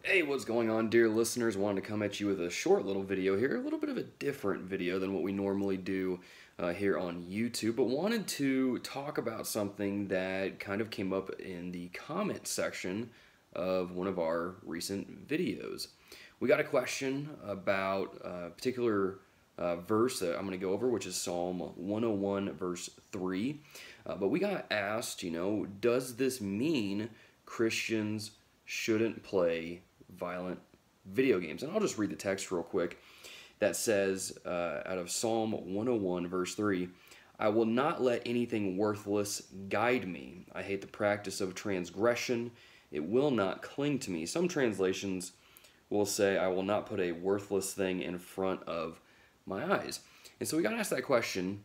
Hey, what's going on, dear listeners? Wanted to come at you with a short little video here, a little bit of a different video than what we normally do here on YouTube, but wanted to talk about something that kind of came up in the comment section of one of our recent videos. We got a question about a particular verse that I'm going to go over, which is Psalm 101, verse 3. But we got asked, does this mean Christians shouldn't play violent video games? And I'll just read the text real quick that says, out of Psalm 101, verse 3, I will not let anything worthless guide me. I hate the practice of transgression. It will not cling to me. Some translations will say, I will not put a worthless thing in front of my eyes. And so we got to ask that question,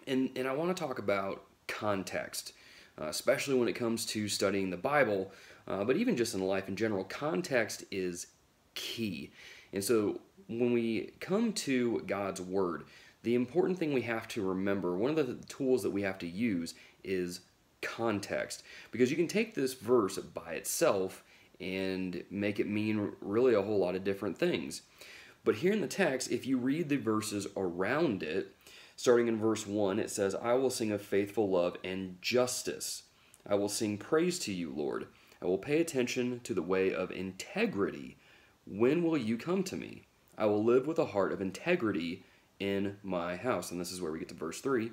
and I want to talk about context, especially when it comes to studying the Bible, but even just in life in general. Context is key. And so when we come to God's Word, the important thing we have to remember, one of the tools that we have to use is context. Because you can take this verse by itself and make it mean really a whole lot of different things. But here in the text, if you read the verses around it, starting in verse 1, it says, I will sing of faithful love and justice. I will sing praise to you, Lord. I will pay attention to the way of integrity. When will you come to me? I will live with a heart of integrity in my house. And this is where we get to verse 3.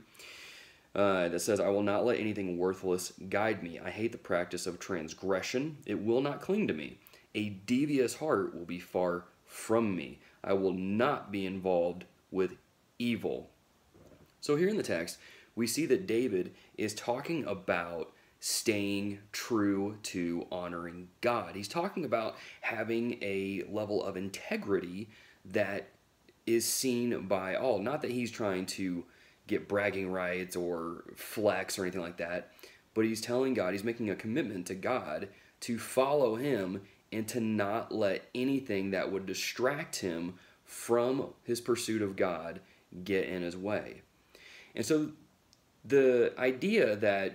That says, I will not let anything worthless guide me. I hate the practice of transgression. It will not cling to me. A devious heart will be far from me. I will not be involved with evil. So here in the text, we see that David is talking about staying true to honoring God. He's talking about having a level of integrity that is seen by all. Not that he's trying to get bragging rights or flex or anything like that, but he's telling God, he's making a commitment to God to follow him and to not let anything that would distract him from his pursuit of God get in his way. And so the idea that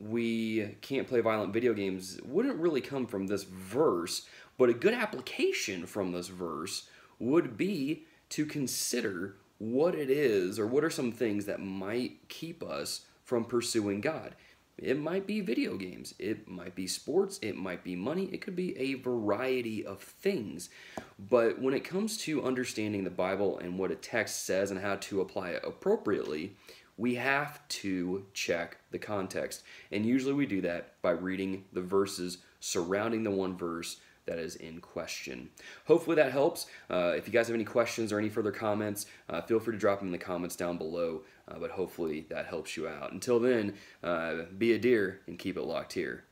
we can't play violent video games wouldn't really come from this verse, but a good application from this verse would be to consider what it is, or what are some things that might keep us from pursuing God. It might be video games, it might be sports, it might be money, it could be a variety of things. But when it comes to understanding the Bible and what a text says and how to apply it appropriately, we have to check the context. And usually we do that by reading the verses surrounding the one verse that is in question. Hopefully that helps. If you guys have any questions or any further comments, feel free to drop them in the comments down below. But hopefully that helps you out. Until then, be a deer and keep it locked here.